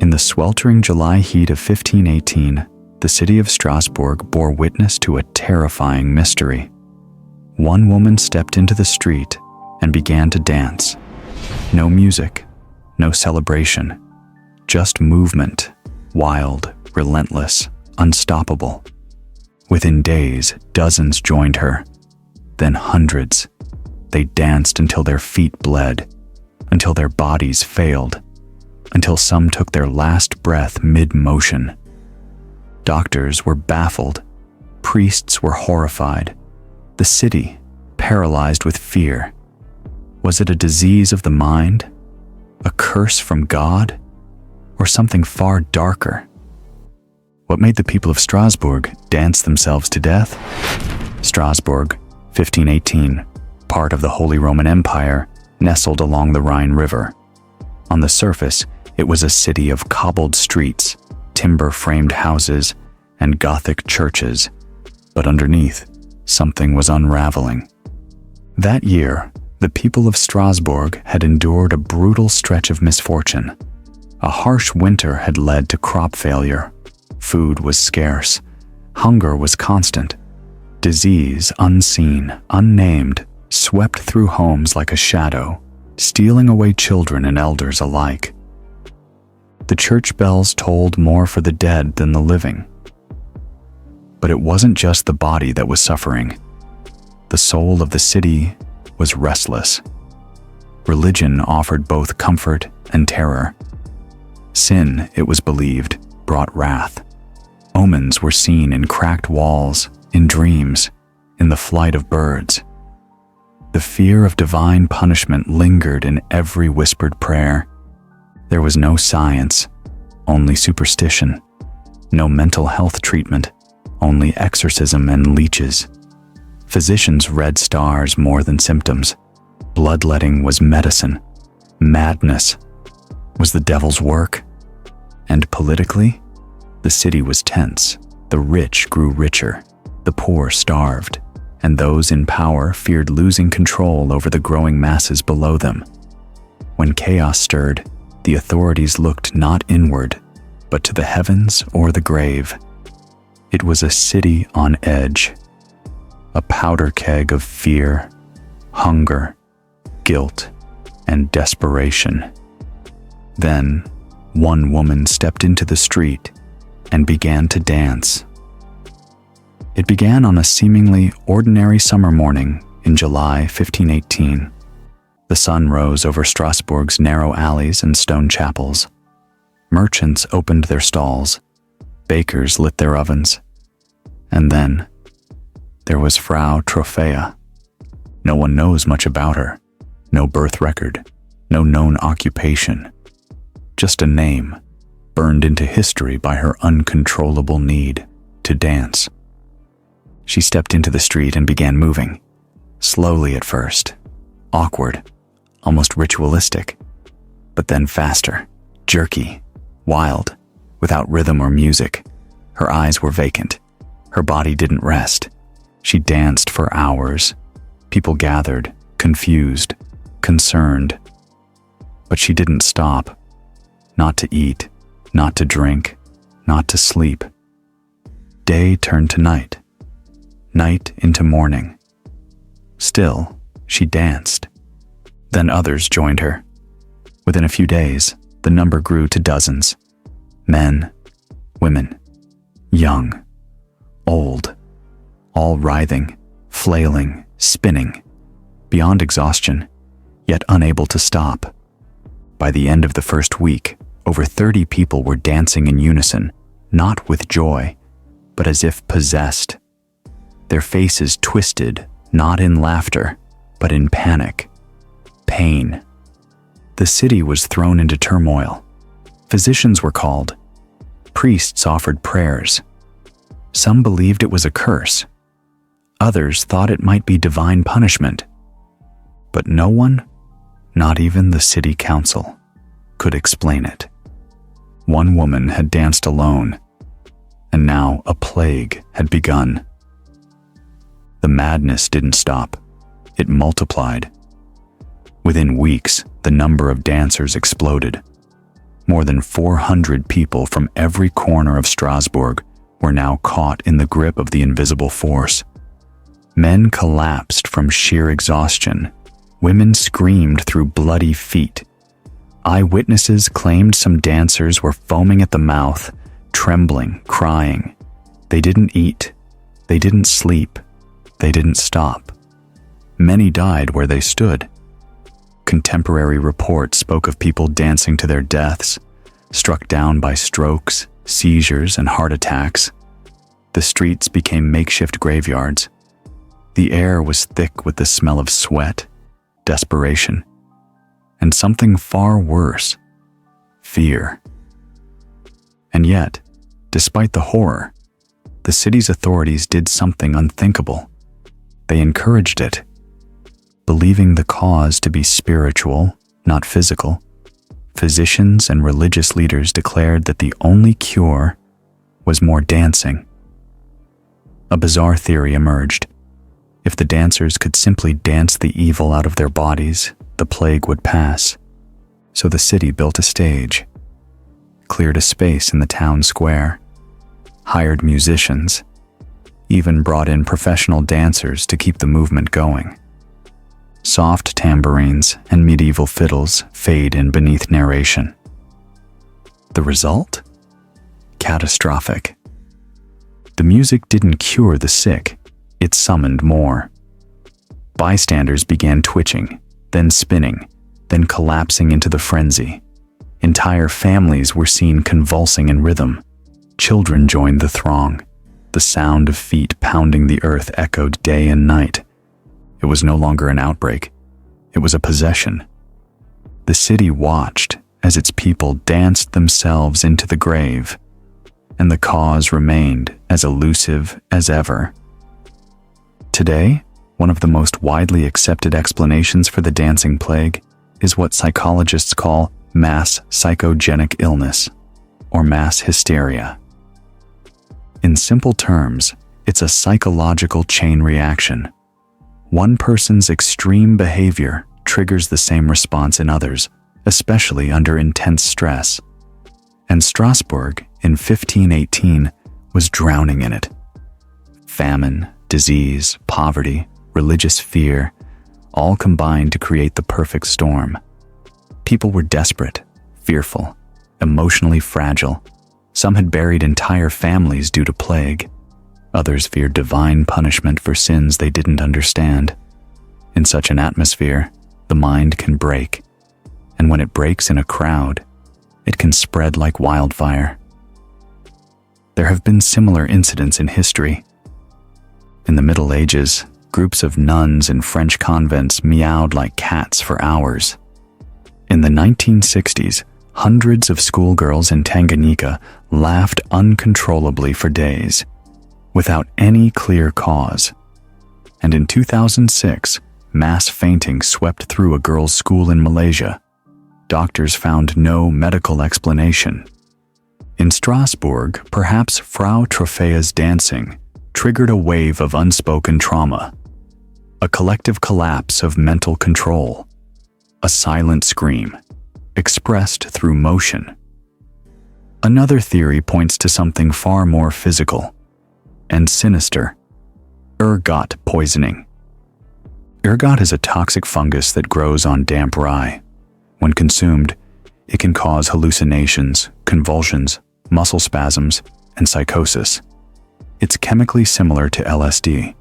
In the sweltering July heat of 1518, the city of Strasbourg bore witness to a terrifying mystery. One woman stepped into the street and began to dance. No music, no celebration, just movement, wild, relentless, unstoppable. Within days, dozens joined her, then hundreds. They danced until their feet bled, until their bodies failed, until some took their last breath mid-motion. Doctors were baffled. Priests were horrified. The city, paralyzed with fear. Was it a disease of the mind? A curse from God? Or something far darker? What made the people of Strasbourg dance themselves to death? Strasbourg, 1518, part of the Holy Roman Empire, nestled along the Rhine River. On the surface, it was a city of cobbled streets, timber-framed houses, and Gothic churches. But underneath, something was unraveling. That year, the people of Strasbourg had endured a brutal stretch of misfortune. A harsh winter had led to crop failure. Food was scarce. Hunger was constant. Disease, unseen, unnamed, swept through homes like a shadow, stealing away children and elders alike. The church bells tolled more for the dead than the living. But it wasn't just the body that was suffering. The soul of the city was restless. Religion offered both comfort and terror. Sin, it was believed, brought wrath. Omens were seen in cracked walls, in dreams, in the flight of birds. The fear of divine punishment lingered in every whispered prayer. There was no science, only superstition. No mental health treatment, only exorcism and leeches. Physicians read stars more than symptoms. Bloodletting was medicine. Madness was the devil's work. And politically, the city was tense. The rich grew richer. The poor starved. And those in power feared losing control over the growing masses below them. When chaos stirred, the authorities looked not inward, but to the heavens or the grave. It was a city on edge, a powder keg of fear, hunger, guilt, and desperation. Then, one woman stepped into the street and began to dance. It began on a seemingly ordinary summer morning in July 1518. The sun rose over Strasbourg's narrow alleys and stone chapels. Merchants opened their stalls. Bakers lit their ovens. And then, there was Frau Trophäa. No one knows much about her. No birth record. No known occupation. Just a name, burned into history by her uncontrollable need to dance. She stepped into the street and began moving. Slowly at first. Awkward. Almost ritualistic. But then faster. Jerky. Wild. Without rhythm or music. Her eyes were vacant. Her body didn't rest. She danced for hours. People gathered, confused, concerned. But she didn't stop. Not to eat, not to drink, not to sleep. Day turned to night. Night into morning. Still, she danced. Then others joined her. Within a few days, the number grew to dozens. Men, women, young, old, all writhing, flailing, spinning, beyond exhaustion, yet unable to stop. By the end of the first week, over 30 people were dancing in unison, not with joy, but as if possessed. Their faces twisted, not in laughter, but in panic, pain. The city was thrown into turmoil. Physicians were called. Priests offered prayers. Some believed it was a curse. Others thought it might be divine punishment. But no one, not even the city council, could explain it. One woman had danced alone, and now a plague had begun. The madness didn't stop. It multiplied. Within weeks, the number of dancers exploded. More than 400 people from every corner of Strasbourg were now caught in the grip of the invisible force. Men collapsed from sheer exhaustion. Women screamed through bloody feet. Eyewitnesses claimed some dancers were foaming at the mouth, trembling, crying. They didn't eat. They didn't sleep. They didn't stop. Many died where they stood. Contemporary reports spoke of people dancing to their deaths, struck down by strokes, seizures, and heart attacks. The streets became makeshift graveyards. The air was thick with the smell of sweat, desperation, and something far worse, fear. And yet, despite the horror, the city's authorities did something unthinkable. They encouraged it. Believing the cause to be spiritual, not physical, physicians and religious leaders declared that the only cure was more dancing. A bizarre theory emerged. If the dancers could simply dance the evil out of their bodies, the plague would pass. So the city built a stage, cleared a space in the town square, hired musicians, even brought in professional dancers to keep the movement going. Soft tambourines and medieval fiddles fade in beneath narration. The result? Catastrophic. The music didn't cure the sick, it summoned more. Bystanders began twitching, then spinning, then collapsing into the frenzy. Entire families were seen convulsing in rhythm. Children joined the throng. The sound of feet pounding the earth echoed day and night. It was no longer an outbreak. It was a possession. The city watched as its people danced themselves into the grave, and the cause remained as elusive as ever. Today, one of the most widely accepted explanations for the dancing plague is what psychologists call mass psychogenic illness, or mass hysteria. In simple terms, it's a psychological chain reaction. One person's extreme behavior triggers the same response in others, especially under intense stress. And Strasbourg, in 1518, was drowning in it. Famine, disease, poverty, religious fear, all combined to create the perfect storm. People were desperate, fearful, emotionally fragile. Some had buried entire families due to plague. Others feared divine punishment for sins they didn't understand. In such an atmosphere, the mind can break, and when it breaks in a crowd, it can spread like wildfire. There have been similar incidents in history. In the Middle Ages, groups of nuns in French convents meowed like cats for hours. In the 1960s, hundreds of schoolgirls in Tanganyika laughed uncontrollably for days, without any clear cause. And in 2006, mass fainting swept through a girls' school in Malaysia. Doctors found no medical explanation. In Strasbourg, perhaps Frau Troffea's dancing triggered a wave of unspoken trauma, a collective collapse of mental control, a silent scream, expressed through motion. Another theory points to something far more physical and sinister: ergot poisoning. Ergot is a toxic fungus that grows on damp rye. When consumed, it can cause hallucinations, convulsions, muscle spasms, and psychosis. It's chemically similar to LSD,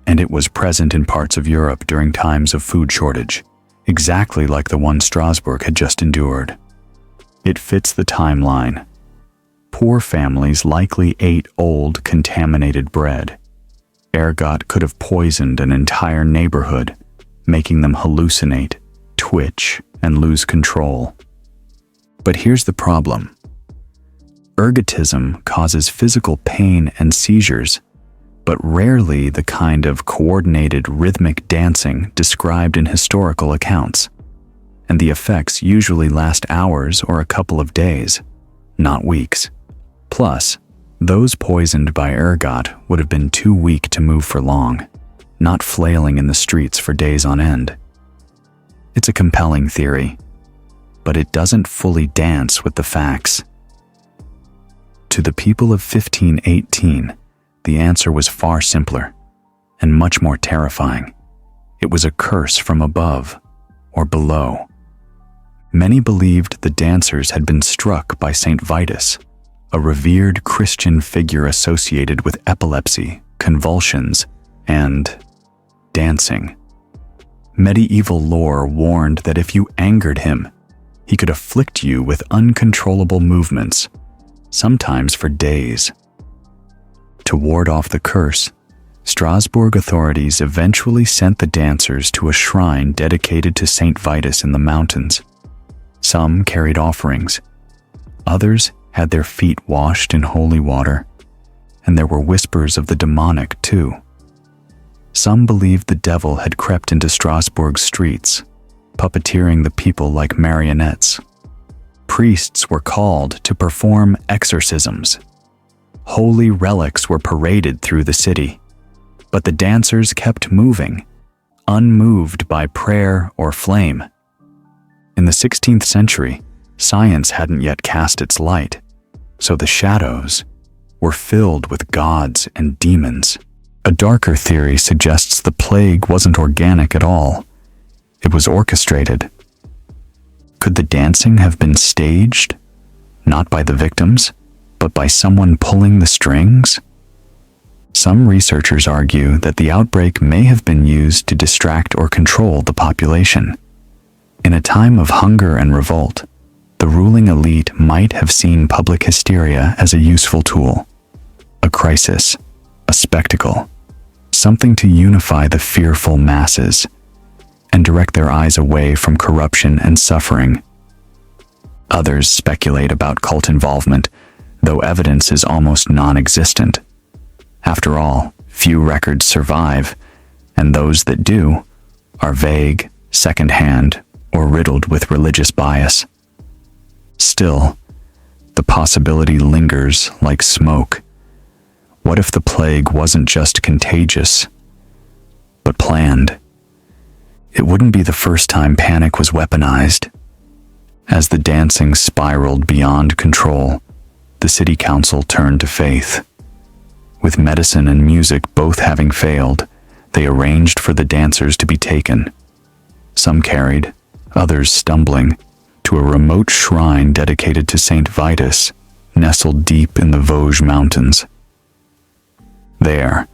and it was present in parts of Europe during times of food shortage, exactly like the one Strasbourg had just endured. It fits the timeline. Poor families likely ate old, contaminated bread. Ergot could have poisoned an entire neighborhood, making them hallucinate, twitch, and lose control. But here's the problem. Ergotism causes physical pain and seizures, but rarely the kind of coordinated rhythmic dancing described in historical accounts. And the effects usually last hours or a couple of days, not weeks. Plus, those poisoned by ergot would have been too weak to move for long, not flailing in the streets for days on end. It's a compelling theory. but it doesn't fully dance with the facts. To the people of 1518, the answer was far simpler and much more terrifying. It was a curse from above or below. Many believed the dancers had been struck by Saint Vitus, a revered Christian figure associated with epilepsy, convulsions, and dancing. Medieval lore warned that if you angered him, he could afflict you with uncontrollable movements, sometimes for days. To ward off the curse, Strasbourg authorities eventually sent the dancers to a shrine dedicated to Saint Vitus in the mountains. Some carried offerings. Others had their feet washed in holy water, and there were whispers of the demonic too. Some believed the devil had crept into Strasbourg's streets, puppeteering the people like marionettes. Priests were called to perform exorcisms. Holy relics were paraded through the city, but the dancers kept moving, unmoved by prayer or flame. In the 16th century, science hadn't yet cast its light, so the shadows were filled with gods and demons. A darker theory suggests the plague wasn't organic at all. It was orchestrated. Could the dancing have been staged? Not by the victims, but by someone pulling the strings? Some researchers argue that the outbreak may have been used to distract or control the population. In a time of hunger and revolt, the ruling elite might have seen public hysteria as a useful tool. A crisis, a spectacle, something to unify the fearful masses and direct their eyes away from corruption and suffering. Others speculate about cult involvement, though evidence is almost non-existent. After all, few records survive, and those that do are vague, second-hand, or riddled with religious bias. Still, the possibility lingers like smoke. What if the plague wasn't just contagious, but planned? It wouldn't be the first time panic was weaponized. As the dancing spiraled beyond control, the city council turned to faith. With medicine and music both having failed, they arranged for the dancers to be taken. Some carried, others stumbling, to a remote shrine dedicated to Saint Vitus, nestled deep in the Vosges Mountains. There,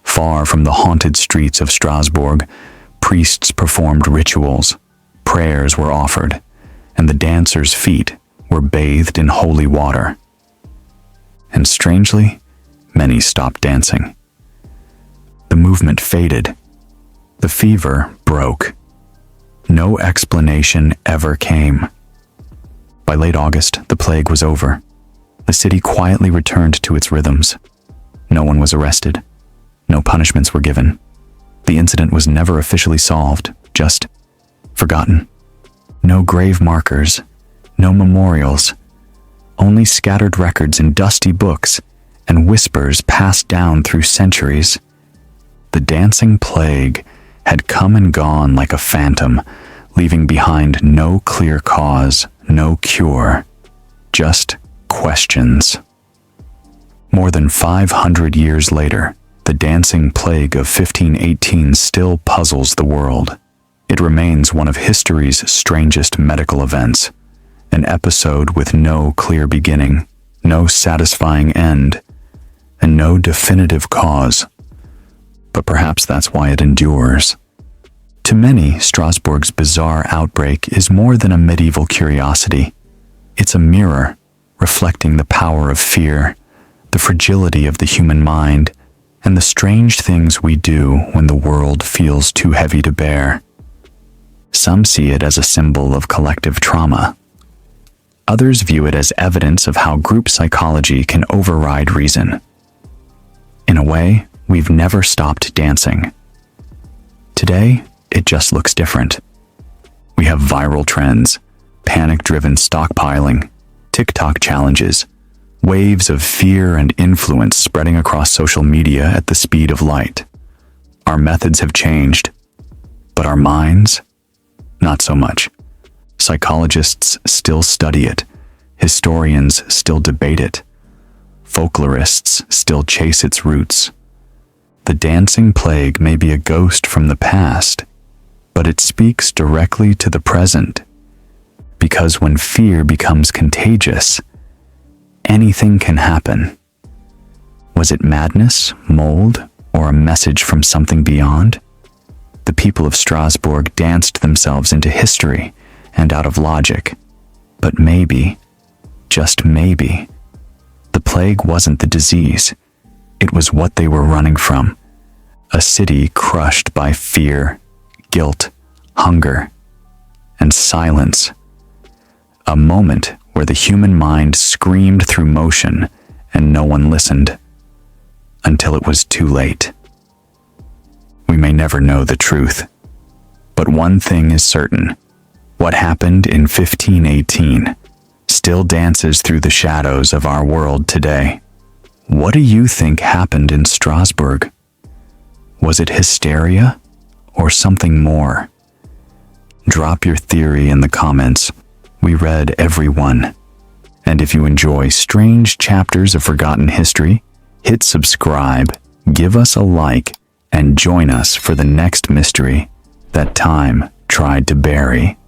far from the haunted streets of Strasbourg, priests performed rituals, prayers were offered, and the dancers' feet were bathed in holy water. And strangely, many stopped dancing. The movement faded. The fever broke. No explanation ever came. By late August, the plague was over. The city quietly returned to its rhythms. No one was arrested. No punishments were given. The incident was never officially solved, just forgotten. No grave markers, no memorials, only scattered records in dusty books and whispers passed down through centuries. The dancing plague had come and gone like a phantom, leaving behind no clear cause, no cure, just questions. More than 500 years later, the dancing plague of 1518 still puzzles the world. It remains one of history's strangest medical events, an episode with no clear beginning, no satisfying end, and no definitive cause. But perhaps that's why it endures. To many, Strasbourg's bizarre outbreak is more than a medieval curiosity. It's a mirror, reflecting the power of fear, the fragility of the human mind, and the strange things we do when the world feels too heavy to bear. Some see it as a symbol of collective trauma. Others view it as evidence of how group psychology can override reason. In a way, we've never stopped dancing. Today, it just looks different. We have viral trends, panic-driven stockpiling, TikTok challenges, waves of fear and influence spreading across social media at the speed of light. Our methods have changed, but our minds, not so much. Psychologists still study it. Historians still debate it. Folklorists still chase its roots. The dancing plague may be a ghost from the past, but it speaks directly to the present. Because when fear becomes contagious, anything can happen. Was it madness, mold, or a message from something beyond? The people of Strasbourg danced themselves into history and out of logic. But maybe, just maybe, the plague wasn't the disease. It was what they were running from. A city crushed by fear, guilt, hunger, and silence. A moment where the human mind screamed through motion and no one listened. Until it was too late. We may never know the truth. But one thing is certain. What happened in 1518 still dances through the shadows of our world today. What do you think happened in Strasbourg? Was it hysteria or something more? Drop your theory in the comments. We read every one. And if you enjoy strange chapters of forgotten history, hit subscribe, give us a like, and join us for the next mystery that time tried to bury.